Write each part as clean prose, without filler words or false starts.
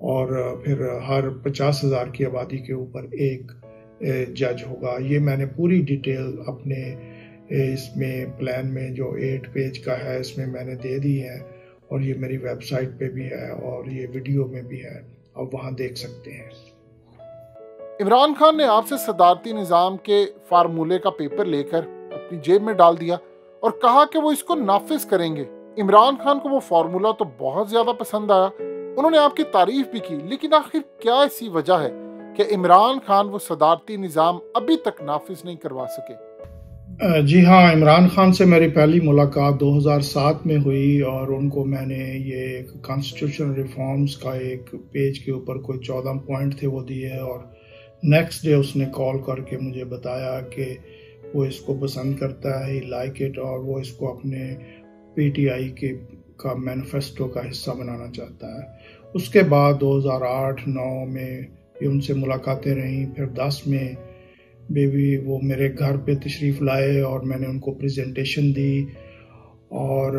اور پھر ہر 50,000 کی آبادی کے اوپر ایک جج ہوگا. یہ میں نے پوری ڈیٹیل اپنے اس میں پلان میں جو 8 پیج کا ہے اس میں میں نے دے دی ہے, اور یہ میری ویب سائٹ پہ بھی ہے اور یہ ویڈیو میں بھی ہے, آپ وہاں دیکھ سکتے ہیں. عمران خان نے آپ سے صدارتی نظام کے فارمولے کا پیپر لے کر اپنی جیب میں ڈال دیا اور کہا کہ وہ اس کو نافذ کریں گے. عمران خان کو وہ فارمولا تو بہت زیادہ پسند آیا, انہوں نے آپ کی تعریف بھی کی, لیکن آخر کیا ایسی وجہ ہے کہ عمران خان وہ صدارتی نظام ابھی تک نافذ نہیں کروا سکے؟ جی ہاں, عمران خان سے میری پہلی ملاقات 2007 میں ہوئی, اور ان کو میں نے یہ کانسٹیٹیوشن ریفارمز کا ایک پیج کے اوپر کوئی 14 پوائنٹ تھے وہ دیے, اور نیکسٹ ڈے اس نے کال کر کے مجھے بتایا کہ وہ اس کو پسند کرتا ہے, لائک اٹ, اور وہ اس کو اپنے پی ٹی آئی کا مینیفیسٹو کا حصہ بنانا چاہتا ہے. اس کے بعد 2008-9 میں ان سے ملاقاتیں رہیں, پھر 10 میں وہ میرے گھر پہ تشریف لائے اور میں نے ان کو پریزنٹیشن دی, اور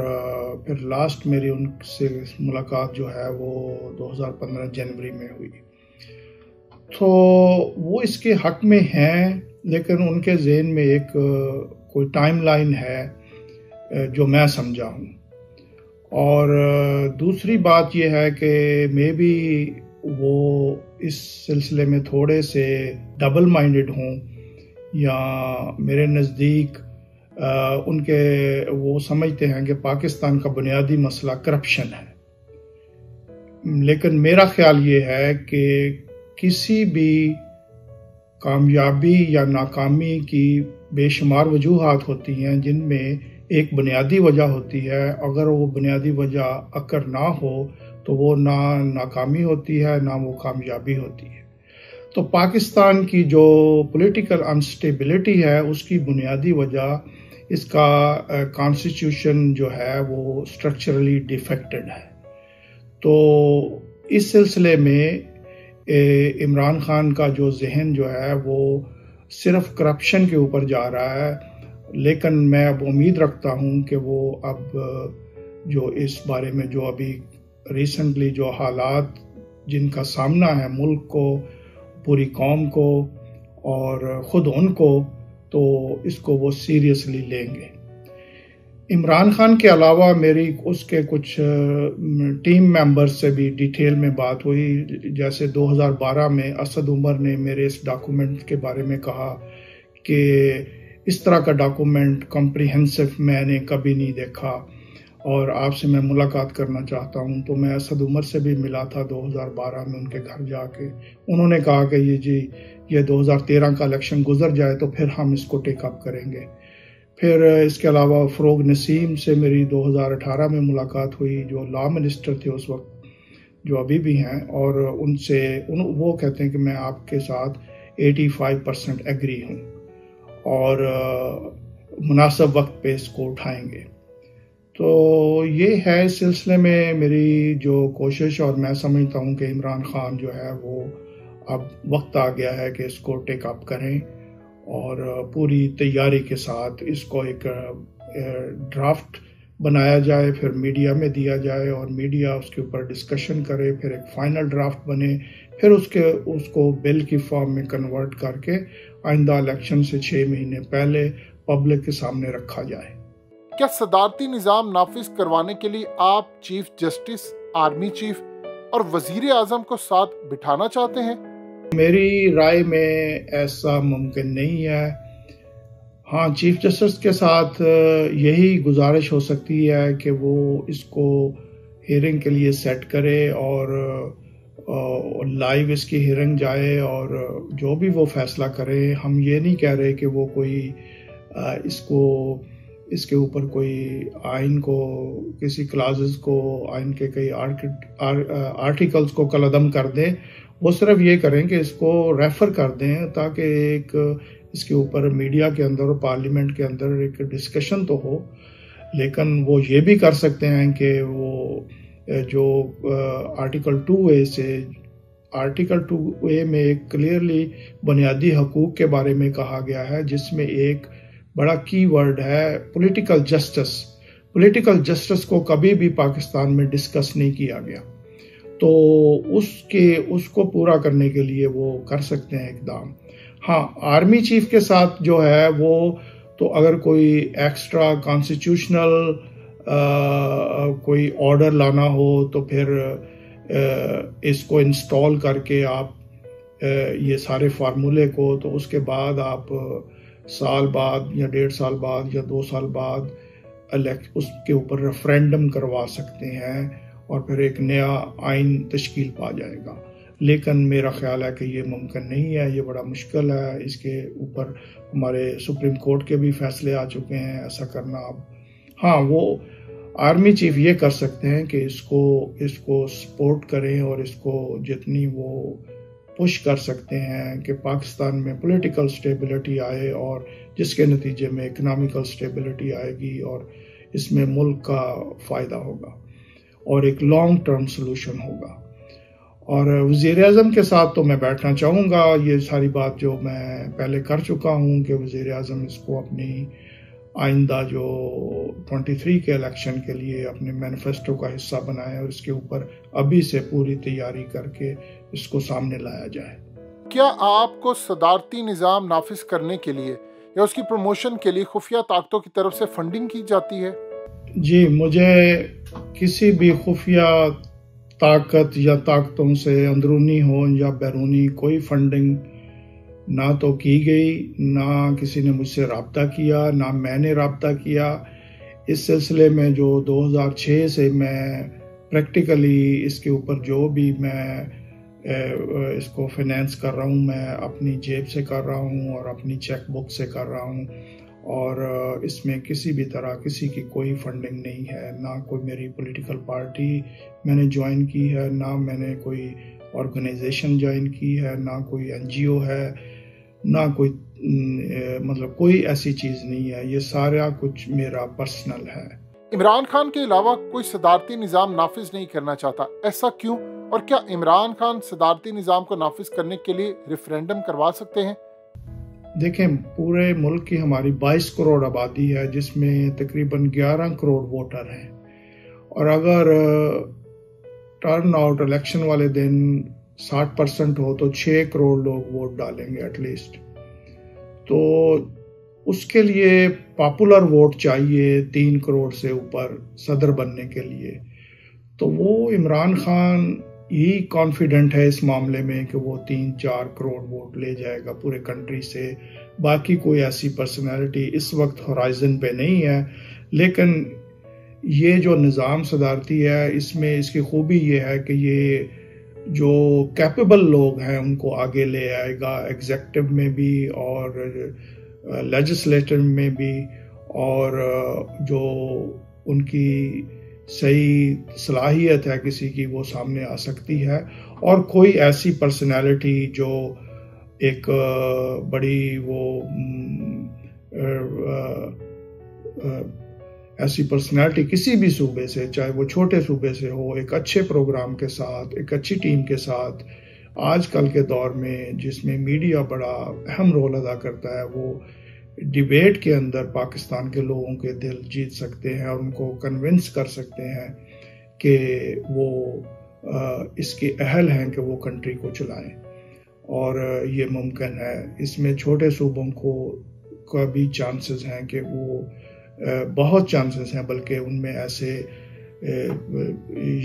پھر لاسٹ میری ان سے ملاقات جو ہے وہ 2015 جنوری میں ہوئی. تو وہ اس کے حق میں ہیں, لیکن ان کے ذہن میں ایک کوئی ٹائم لائن ہے جو میں سمجھا ہوں. اور دوسری بات یہ ہے کہ میں بھی وہ اس سلسلے میں تھوڑے سے ڈبل مائنڈڈ ہوں, یا میرے نزدیک ان کے وہ سمجھتے ہیں کہ پاکستان کا بنیادی مسئلہ کرپشن ہے. لیکن میرا خیال یہ ہے کہ کسی بھی کامیابی یا ناکامی کی بے شمار وجوہات ہوتی ہیں جن میں ایک بنیادی وجہ ہوتی ہے. اگر وہ بنیادی وجہ اگر نہ ہو تو وہ نہ ناکامی ہوتی ہے نہ وہ کامیابی ہوتی ہے. تو پاکستان کی جو پولیٹیکل انسٹیبلٹی ہے اس کی بنیادی وجہ اس کا کانسٹیٹیوشن جو ہے وہ اسٹرکچرلی ڈیفیکٹڈ ہے. تو اس سلسلے میں عمران خان کا جو ذہن جو ہے وہ صرف کرپشن کے اوپر جا رہا ہے, لیکن میں اب امید رکھتا ہوں کہ وہ اب جو اس بارے میں جو ابھی ریسنٹلی جو حالات جن کا سامنا ہے ملک کو, پوری قوم کو اور خود ان کو, تو اس کو وہ سیریسلی لیں گے. عمران خان کے علاوہ میری اس کے کچھ ٹیم ممبرز سے بھی ڈیٹیل میں بات ہوئی. جیسے 2012 میں اسد عمر نے میرے اس ڈاکومنٹ کے بارے میں کہا کہ اس طرح کا ڈاکومنٹ کمپریہنسو میں نے کبھی نہیں دیکھا اور آپ سے میں ملاقات کرنا چاہتا ہوں. تو میں اسد عمر سے بھی ملا تھا 2012 میں ان کے گھر جا کے. انہوں نے کہا کہ یہ 2013 کا الیکشن گزر جائے تو پھر ہم اس کو ٹیک اپ کریں گے. پھر اس کے علاوہ فروغ نسیم سے میری 2018 میں ملاقات ہوئی, جو لا منسٹر تھے اس وقت, جو ابھی بھی ہیں, اور ان سے وہ کہتے ہیں کہ میں آپ کے ساتھ 85% ایگری ہوں اور مناسب وقت پہ اس کو اٹھائیں گے. تو یہ ہے اس سلسلے میں میری جو کوشش, اور میں سمجھتا ہوں کہ عمران خان جو ہے وہ اب وقت آ گیا ہے کہ اس کو ٹیک اپ کریں اور پوری تیاری کے ساتھ اس کو ایک ڈرافٹ بنایا جائے, پھر میڈیا میں دیا جائے اور میڈیا اس کے اوپر ڈسکشن کرے, پھر ایک فائنل ڈرافٹ بنے, پھر اس کو بل کی فارم میں کنورٹ کر کے آئندہ الیکشن سے 6 مہینے پہلے پبلک کے سامنے رکھا جائے. کیا صدارتی نظام نافذ کروانے کے لیے آپ چیف جسٹس, آرمی چیف اور وزیر اعظم کو ساتھ بٹھانا چاہتے ہیں؟ میری رائے میں ایسا ممکن نہیں ہے. ہاں, چیف جسٹس کے ساتھ یہی گزارش ہو سکتی ہے کہ وہ اس کو ہیئرنگ کے لیے سیٹ کرے اور لائیو اس کی ہیئرنگ جائے اور جو بھی وہ فیصلہ کرے. ہم یہ نہیں کہہ رہے کہ وہ کوئی اس کے اوپر کوئی آئین کو, کسی کلازز کو, آئین کے کئی آرٹیکلز کو کالعدم کر دیں. وہ صرف یہ کریں کہ اس کو ریفر کر دیں تاکہ ایک اس کے اوپر میڈیا کے اندر اور پارلیمنٹ کے اندر ایک ڈسکشن تو ہو. لیکن وہ یہ بھی کر سکتے ہیں کہ وہ جو آرٹیکل 2A سے, آرٹیکل 2A میں ایک کلیئرلی بنیادی حقوق کے بارے میں کہا گیا ہے, جس میں ایک بڑا کی ورڈ ہے پولیٹیکل جسٹس. پولیٹیکل جسٹس کو کبھی بھی پاکستان میں ڈسکس نہیں کیا گیا. تو اس کو پورا کرنے کے لیے وہ کر سکتے ہیں اقدام. ہاں، آرمی چیف کے ساتھ جو ہے وہ تو اگر کوئی ایکسٹرا کانسٹیٹیوشنل کوئی آرڈر لانا ہو تو پھر اس کو انسٹال کر کے آپ یہ سارے فارمولے کو، تو اس کے بعد آپ سال بعد یا 1.5 سال بعد یا 2 سال بعد اس کے اوپر ریفرینڈم کروا سکتے ہیں اور پھر ایک نیا آئین تشکیل پا جائے گا. لیکن میرا خیال ہے کہ یہ ممکن نہیں ہے، یہ بڑا مشکل ہے. اس کے اوپر ہمارے سپریم کورٹ کے بھی فیصلے آ چکے ہیں ایسا کرنا. اب ہاں، وہ آرمی چیف یہ کر سکتے ہیں کہ اس کو سپورٹ کریں اور اس کو جتنی وہ پش کر سکتے ہیں کہ پاکستان میں پولیٹیکل سٹیبلٹی آئے، اور جس کے نتیجے میں اکنامیکل سٹیبلٹی آئے گی اور اس میں ملک کا فائدہ ہوگا اور ایک لانگ ٹرم سلوشن ہوگا. اور وزیر اعظم کے ساتھ تو میں بیٹھنا چاہوں گا. یہ ساری بات جو میں پہلے کر چکا ہوں کہ وزیر اعظم اس کو اپنی آئندہ جو 23 کے الیکشن کے لیے اپنے مینیفیسٹو کا حصہ بنائے اور اس کے اوپر ابھی سے پوری تیاری کر کے اس کو سامنے لایا جائے. کیا آپ کو صدارتی نظام نافذ کرنے کے لیے یا اس کی پروموشن کے لیے خفیہ طاقتوں کی طرف سے فنڈنگ کی جاتی ہے؟ جی، مجھے کسی بھی خفیہ طاقت یا طاقتوں سے اندرونی ہو یا بیرونی کوئی فنڈنگ نہ تو کی گئی، نہ کسی نے مجھ سے رابطہ کیا، نہ میں نے رابطہ کیا. اس سلسلے میں جو 2006 سے میں پریکٹیکلی اس کے اوپر جو بھی میں اس کو فائنینس کر رہا ہوں، میں اپنی جیب سے کر رہا ہوں اور اپنی چیک بک سے کر رہا ہوں، اور اس میں کسی بھی طرح کسی کی کوئی فنڈنگ نہیں ہے. نہ کوئی میری پولیٹیکل پارٹی میں نے جوائن کی ہے، نہ میں نے کوئی آرگنائزیشن جوائن کی ہے، نہ کوئی NGO ہے، نہ کوئی مطلب کوئی ایسی چیز نہیں ہے. یہ سارا کچھ میرا پرسنل ہے. عمران خان کے علاوہ کوئی صدارتی نظام نافذ نہیں کرنا چاہتا، ایسا کیوں؟ اور کیا عمران خان صدارتی نظام کو نافذ کرنے کے لیے ریفرینڈم کروا سکتے ہیں؟ دیکھیں، پورے ملک کی ہماری 22 کروڑ آبادی ہے، جس میں تقریباً 11 کروڑ ووٹر ہیں، اور اگر ٹرن آؤٹ الیکشن والے دن 60% ہو تو 6 کروڑ لوگ ووٹ ڈالیں گے ایٹ لیسٹ. تو اس کے لیے پاپولر ووٹ چاہیے 3 کروڑ سے اوپر صدر بننے کے لیے. تو وہ عمران خان ہی کانفیڈنٹ ہے اس معاملے میں کہ وہ 3-4 کروڑ ووٹ لے جائے گا پورے کنٹری سے. باقی کوئی ایسی پرسنالٹی اس وقت ہورائزن پہ نہیں ہے. لیکن یہ جو نظام صدارتی ہے، اس میں اس کی خوبی یہ ہے کہ یہ جو کیپیبل لوگ ہیں ان کو آگے لے آئے گا، ایگزیکٹو میں بھی اور لیجسلیٹر میں بھی، اور جو ان کی صحیح صلاحیت ہے کسی کی وہ سامنے آ سکتی ہے. اور کوئی ایسی پرسنالٹی جو ایک بڑی ایسی پرسنالٹی کسی بھی صوبے سے، چاہے وہ چھوٹے صوبے سے ہو، ایک اچھے پروگرام کے ساتھ، ایک اچھی ٹیم کے ساتھ، آج کل کے دور میں جس میں میڈیا بڑا اہم رول ادا کرتا ہے، وہ ڈیبیٹ کے اندر پاکستان کے لوگوں کے دل جیت سکتے ہیں اور ان کو کنونس کر سکتے ہیں کہ وہ اس کے اہل ہیں کہ وہ کنٹری کو چلائیں. اور یہ ممکن ہے. اس میں چھوٹے صوبوں کا بھی چانسز ہیں کہ وہ بہت چانسز ہیں، بلکہ ان میں ایسے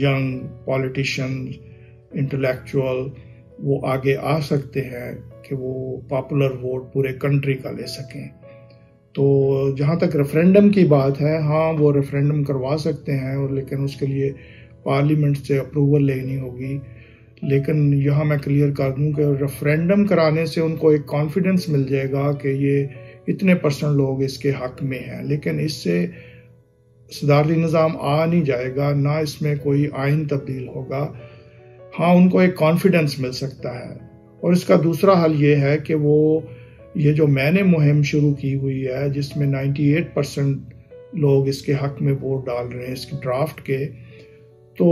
ینگ پولیٹیشین انٹلیکچوئل وہ آگے آ سکتے ہیں کہ وہ پاپولر ووٹ پورے کنٹری کا لے سکیں. تو جہاں تک ریفرینڈم کی بات ہے، ہاں وہ ریفرینڈم کروا سکتے ہیں، اور لیکن اس کے لیے پارلیمنٹ سے اپروول لینی ہوگی. لیکن یہاں میں کلیئر کر دوں کہ ریفرینڈم کرانے سے ان کو ایک کانفیڈنس مل جائے گا کہ یہ اتنے % لوگ اس کے حق میں ہیں. لیکن اس سے صدارتی نظام آ نہیں جائے گا، نہ اس میں کوئی آئین تبدیل ہوگا. ہاں، ان کو ایک کانفیڈنس مل سکتا ہے. اور اس کا دوسرا حل یہ ہے کہ وہ یہ جو میں نے مہم شروع کی ہوئی ہے، جس میں 98% لوگ اس کے حق میں ووٹ ڈال رہے ہیں اس کی ڈرافٹ کے، تو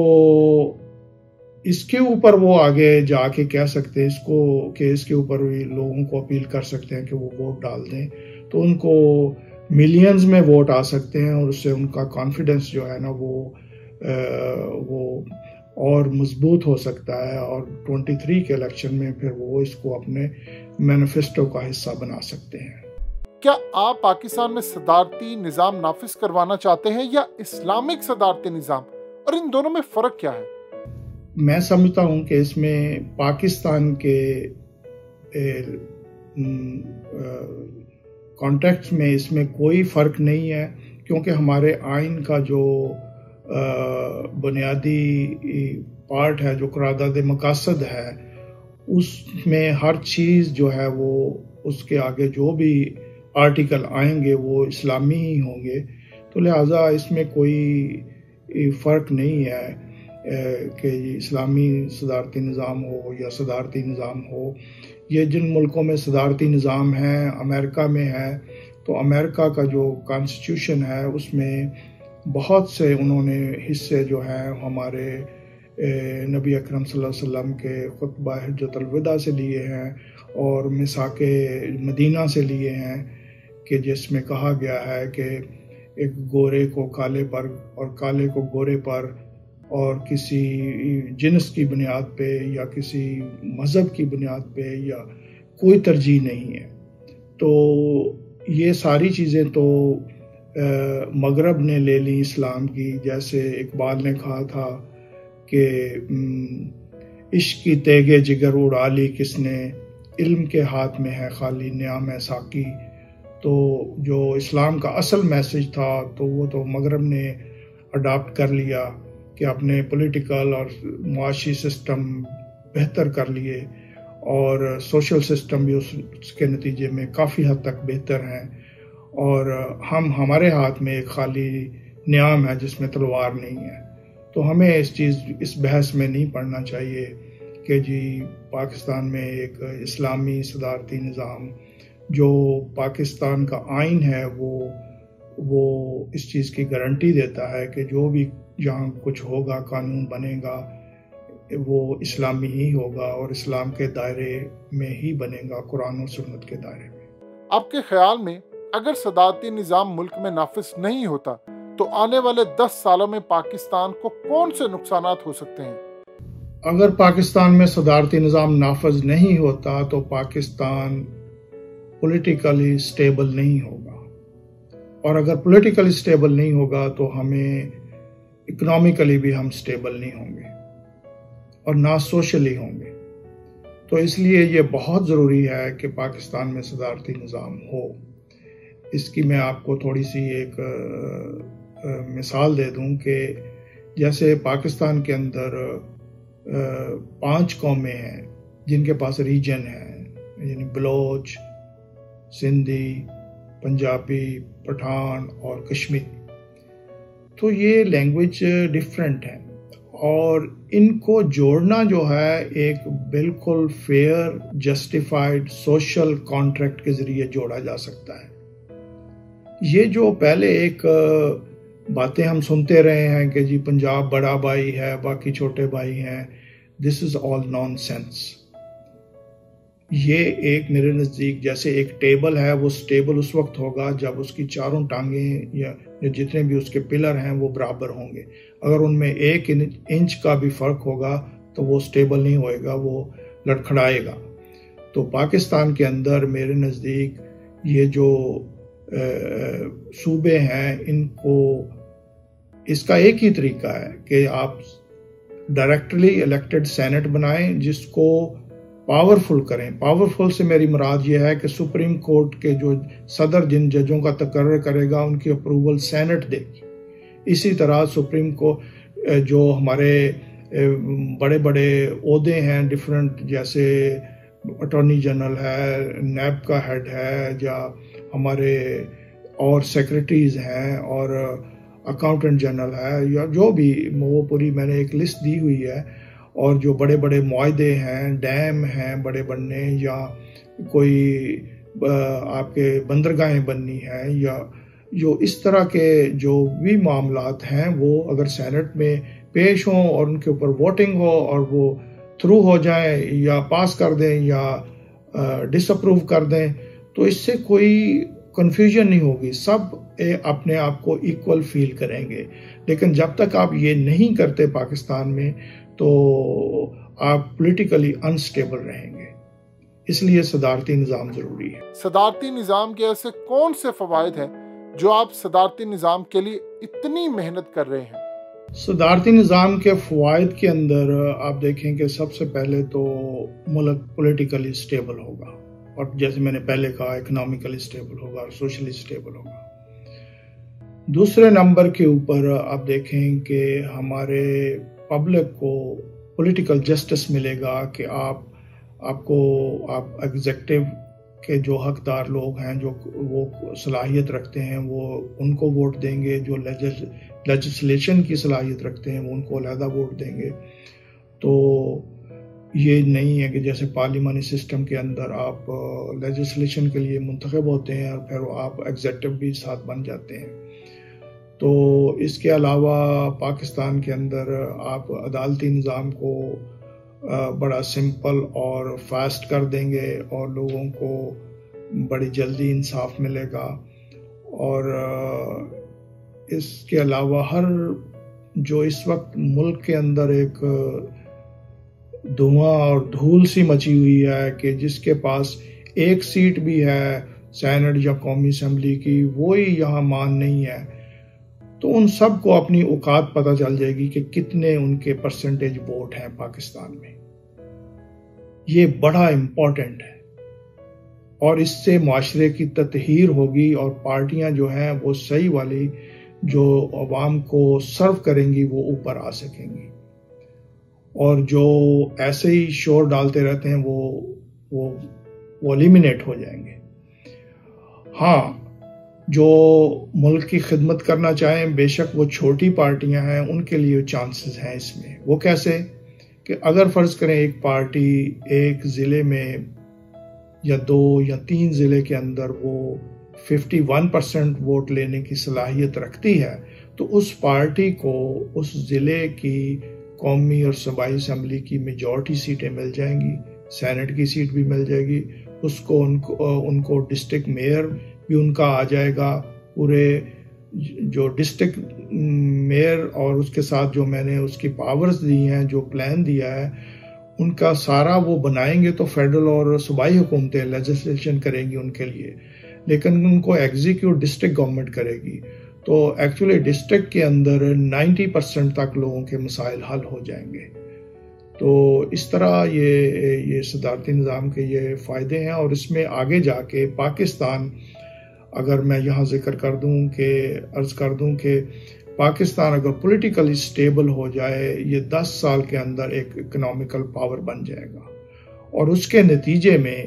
اس کے اوپر وہ آگے جا کے کہہ سکتے ہیں اس کے اوپر بھی لوگوں کو اپیل کر سکتے ہیں کہ وہ ووٹ ڈال دیں. تو ان کو ملینز میں ووٹ آ سکتے ہیں، اور اس سے ان کا کانفیڈنس جو ہے نا وہ اور مضبوط ہو سکتا ہے، اور 23 کے الیکشن میں پھر وہ اس کو اپنے مینیفیسٹو کا حصہ بنا سکتے ہیں۔ کیا آپ پاکستان میں صدارتی نظام نافذ کروانا چاہتے ہیں یا اسلامک صدارتی نظام، اور ان دونوں میں فرق کیا ہے؟ میں سمجھتا ہوں کہ اس میں پاکستان کے کانٹیکٹ میں اس میں کوئی فرق نہیں ہے، کیونکہ ہمارے آئین کا جو بنیادی پارٹ ہے، جو قرارداد مقاصد ہے، اس میں ہر چیز جو ہے وہ اس کے آگے جو بھی آرٹیکل آئیں گے وہ اسلامی ہی ہوں گے، تو لہٰذا اس میں کوئی فرق نہیں ہے کہ اسلامی صدارتی نظام ہو یا صدارتی نظام ہو۔ یہ جن ملکوں میں صدارتی نظام ہے، امریکہ میں ہے، تو امریکہ کا جو کانسٹیٹیوشن ہے اس میں بہت سے انہوں نے حصے جو ہیں ہمارے نبی اکرم صلی اللہ علیہ وسلم کے خطبہ حجۃ الوداع سے لیے ہیں اور میثاق مدینہ سے لیے ہیں، کہ جس میں کہا گیا ہے کہ ایک گورے کو کالے پر اور کالے کو گورے پر اور کسی جنس کی بنیاد پہ یا کسی مذہب کی بنیاد پہ یا کوئی ترجیح نہیں ہے۔ تو یہ ساری چیزیں تو مغرب نے لے لی اسلام کی، جیسے اقبال نے کہا تھا کہ عشق کی تیغ جگر اڑا لی کس نے، علم کے ہاتھ میں ہے خالی نیام ساقی۔ تو جو اسلام کا اصل میسج تھا تو وہ تو مغرب نے اڈاپٹ کر لیا کہ اپنے پولیٹیکل اور معاشی سسٹم بہتر کر لیے، اور سوشل سسٹم بھی اس کے نتیجے میں کافی حد تک بہتر ہیں، اور ہمارے ہاتھ میں ایک خالی نیام ہے جس میں تلوار نہیں ہے۔ تو ہمیں اس بحث میں نہیں پڑنا چاہیے کہ جی پاکستان میں ایک اسلامی صدارتی نظام، جو پاکستان کا آئین ہے وہ اس چیز کی گارنٹی دیتا ہے کہ جو بھی جہاں کچھ ہوگا، قانون بنے گا، وہ اسلامی ہی ہوگا اور اسلام کے دائرے میں ہی بنے گا، قرآن و سنت کے دائرے میں۔ آپ کے خیال میں اگر صدارتی نظام ملک میں نافذ نہیں ہوتا تو آنے والے 10 سالوں میں پاکستان کو کون سے نقصانات ہو سکتے ہیں؟ اگر پاکستان میں صدارتی نظام نافذ نہیں ہوتا تو پاکستان پولیٹیکلی سٹیبل نہیں ہوگا، اور اگر پولیٹیکلی سٹیبل نہیں ہوگا تو ہمیں اکنامکلی بھی ہم سٹیبل نہیں ہوں گے اور نہ سوشلی ہوں گے۔ تو اس لیے یہ بہت ضروری ہے کہ پاکستان میں صدارتی نظام ہو۔ اس کی میں آپ کو تھوڑی سی ایک مثال دے دوں کہ جیسے پاکستان کے اندر 5 قومیں ہیں جن کے پاس ریجن ہے، یعنی بلوچ، سندھی، پنجابی، پٹھان اور کشمیری۔ تو یہ لینگویج ڈیفرنٹ ہے، اور ان کو جوڑنا جو ہے ایک بالکل فیئر، جسٹیفائڈ سوشل کانٹریکٹ کے ذریعے جوڑا جا سکتا ہے۔ یہ جو پہلے ایک باتیں ہم سنتے رہے ہیں کہ جی پنجاب بڑا بھائی ہے، باقی چھوٹے بھائی ہیں، دس از آل نان سینس۔ یہ ایک میرے نزدیک جیسے ایک ٹیبل ہے، وہ سٹیبل اس وقت ہوگا جب اس کی چاروں ٹانگیں یا جتنے بھی اس کے پلر ہیں وہ برابر ہوں گے۔ اگر ان میں 1 انچ کا بھی فرق ہوگا تو وہ سٹیبل نہیں ہوئے گا، وہ لڑکھڑائے گا۔ تو پاکستان کے اندر میرے نزدیک یہ جو صوبے ہیں، ان کو اس کا ایک ہی طریقہ ہے کہ آپ ڈائریکٹلی الیکٹڈ سینٹ بنائیں جس کو پاورفل کریں۔ پاورفل سے میری مراد یہ ہے کہ سپریم کورٹ کے جو صدر جن ججوں کا تقرر کرے گا ان کی اپروول سینٹ دے گی۔ اسی طرح سپریم کو جو ہمارے بڑے بڑے عہدے ہیں ڈیفرنٹ، جیسے اٹارنی جنرل ہے، نیب کا ہیڈ ہے، یا ہمارے اور سیکرٹریز ہیں اور اکاؤنٹنٹ جنرل ہے، یا جو بھی، وہ پوری میں نے ایک لسٹ دی ہوئی ہے، اور جو بڑے بڑے معاہدے ہیں، ڈیم ہیں بڑے بننے، یا کوئی آپ کے بندرگاہیں بننی ہیں، یا جو اس طرح کے جو بھی معاملات ہیں، وہ اگر سینٹ میں پیش ہوں اور ان کے اوپر ووٹنگ ہو اور وہ تھرو ہو جائیں یا پاس کر دیں یا ڈس اپروو کر دیں، تو اس سے کوئی کنفیوژن نہیں ہوگی، سب اپنے آپ کو ایکول فیل کریں گے. لیکن جب تک آپ یہ نہیں کرتے پاکستان میں تو آپ پولیٹیکلی انسٹیبل رہیں گے. اس لیے صدارتی نظام ضروری ہے. صدارتی نظام کے ایسے کون سے فوائد ہیں جو آپ صدارتی نظام کے لیے اتنی محنت کر رہے ہیں؟ صدارتی نظام کے فوائد کے اندر آپ دیکھیں کہ سب سے پہلے تو ملک پولیٹیکلی سٹیبل ہوگا، اور جیسے میں نے پہلے کہا اکنامکلی سٹیبل ہوگا اور سوشلی سٹیبل ہوگا. دوسرے نمبر کے اوپر آپ دیکھیں کہ ہمارے پبلک کو پولیٹیکل جسٹس ملے گا کہ آپ ایگزیکٹو کے جو حقدار لوگ ہیں، جو وہ صلاحیت رکھتے ہیں، وہ ان کو ووٹ دیں گے. جو لیجسلیشن کی صلاحیت رکھتے ہیں وہ ان کو علیحدہ ووٹ دیں گے. تو یہ نہیں ہے کہ جیسے پارلیمانی سسٹم کے اندر آپ لیجسلیشن کے لیے منتخب ہوتے ہیں اور پھر آپ ایگزیکٹو بھی ساتھ بن جاتے ہیں. تو اس کے علاوہ پاکستان کے اندر آپ عدالتی نظام کو بڑا سمپل اور فاسٹ کر دیں گے اور لوگوں کو بڑی جلدی انصاف ملے گا. اور اس کے علاوہ جو اس وقت ملک کے اندر ایک دھواں اور دھول سی مچی ہوئی ہے کہ جس کے پاس ایک سیٹ بھی ہے سینٹ یا قومی اسمبلی کی، وہی یہاں مان نہیں ہے، تو ان سب کو اپنی اوقات پتہ چل جائے گی کہ کتنے ان کے پرسنٹیج ووٹ ہیں پاکستان میں. یہ بڑا امپورٹنٹ ہے اور اس سے معاشرے کی تطہیر ہوگی اور پارٹیاں جو ہیں وہ صحیح والی جو عوام کو سرو کریں گی وہ اوپر آ سکیں گی، اور جو ایسے ہی شور ڈالتے رہتے ہیں وہ ایلیمینیٹ ہو جائیں گے. ہاں، جو ملک کی خدمت کرنا چاہیں بے شک وہ چھوٹی پارٹیاں ہیں، ان کے لیے چانسز ہیں اس میں. وہ کیسے کہ اگر فرض کریں ایک پارٹی ایک ضلع میں یا 2 یا 3 ضلع کے اندر وہ 51% ووٹ لینے کی صلاحیت رکھتی ہے، تو اس پارٹی کو اس ضلع کی قومی اور صوبائی اسمبلی کی میجورٹی سیٹیں مل جائیں گی، سینٹ کی سیٹ بھی مل جائے گی، ان کو ڈسٹرکٹ میئر بھی ان کا آ جائے گا. پورے جو ڈسٹرکٹ میئر اور اس کے ساتھ جو میں نے اس کی پاورز دی ہیں، جو پلان دیا ہے، ان کا سارا وہ بنائیں گے تو فیڈرل اور صوبائی حکومتیں لیجسلیشن کریں گی ان کے لیے، لیکن ان کو ایگزیکیوٹ ڈسٹرکٹ گورنمنٹ کرے گی. تو ایکچولی ڈسٹرکٹ کے اندر 90% تک لوگوں کے مسائل حل ہو جائیں گے. تو اس طرح یہ صدارتی نظام کے یہ فائدے ہیں. اور اس میں آگے جا کے پاکستان، اگر میں یہاں ذکر عرض کر دوں کہ پاکستان اگر پولیٹیکلی سٹیبل ہو جائے، یہ 10 سال کے اندر ایک اکنامیکل پاور بن جائے گا. اور اس کے نتیجے میں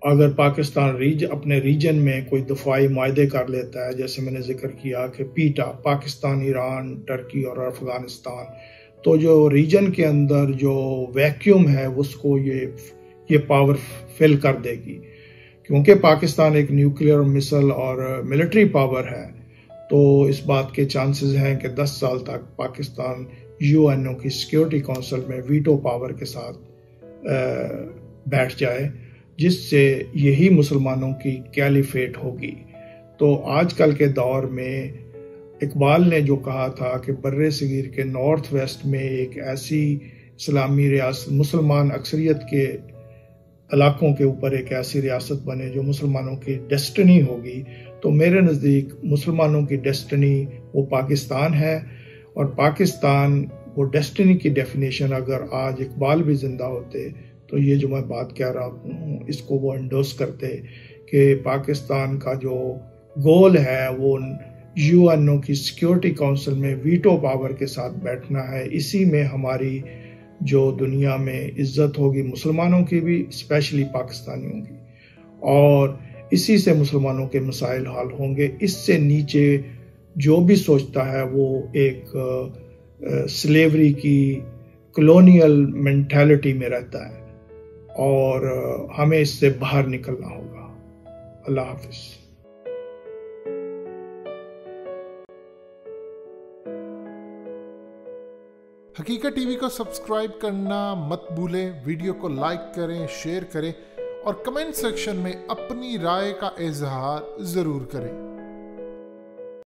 اگر پاکستان اپنے ریجن میں کوئی دفاعی معاہدے کر لیتا ہے، جیسے میں نے ذکر کیا کہ پیٹا، پاکستان، ایران، ترکی اور افغانستان، تو جو ریجن کے اندر جو ویکیوم ہے اس کو یہ پاور فل کر دے گی. کیونکہ پاکستان ایک نیوکلیئر مسل اور ملٹری پاور ہے، تو اس بات کے چانسز ہیں کہ 10 سال تک پاکستان UN کی سیکیورٹی کونسل میں ویٹو پاور کے ساتھ بیٹھ جائے، جس سے یہی مسلمانوں کی کیلیفیٹ ہوگی. تو آج کل کے دور میں اقبال نے جو کہا تھا کہ بر صغیر کے نارتھ ویسٹ میں ایک ایسی اسلامی ریاست، مسلمان اکثریت کے علاقوں کے اوپر ایک ایسی ریاست بنے جو مسلمانوں کی ڈیسٹنی ہوگی، تو میرے نزدیک مسلمانوں کی ڈیسٹنی وہ پاکستان ہے. اور پاکستان وہ ڈیسٹنی کی ڈیفینیشن اگر آج اقبال بھی زندہ ہوتے تو یہ جو میں بات کہہ رہا ہوں اس کو وہ انڈوس کرتے کہ پاکستان کا جو گول ہے وہ UN کی سیکیورٹی کونسل میں ویٹو پاور کے ساتھ بیٹھنا ہے. اسی میں ہماری جو دنیا میں عزت ہوگی مسلمانوں کی بھی، اسپیشلی پاکستانیوں کی، اور اسی سے مسلمانوں کے مسائل حل ہوں گے. اس سے نیچے جو بھی سوچتا ہے وہ ایک سلیوری کی کلونیل مینٹیلٹی میں رہتا ہے، اور ہمیں اس سے باہر نکلنا ہوگا. اللہ حافظ. حقیقت ٹی وی کو سبسکرائب کرنا مت بھولیں، ویڈیو کو لائک کریں، شیئر کریں اور کمنٹ سیکشن میں اپنی رائے کا اظہار ضرور کریں۔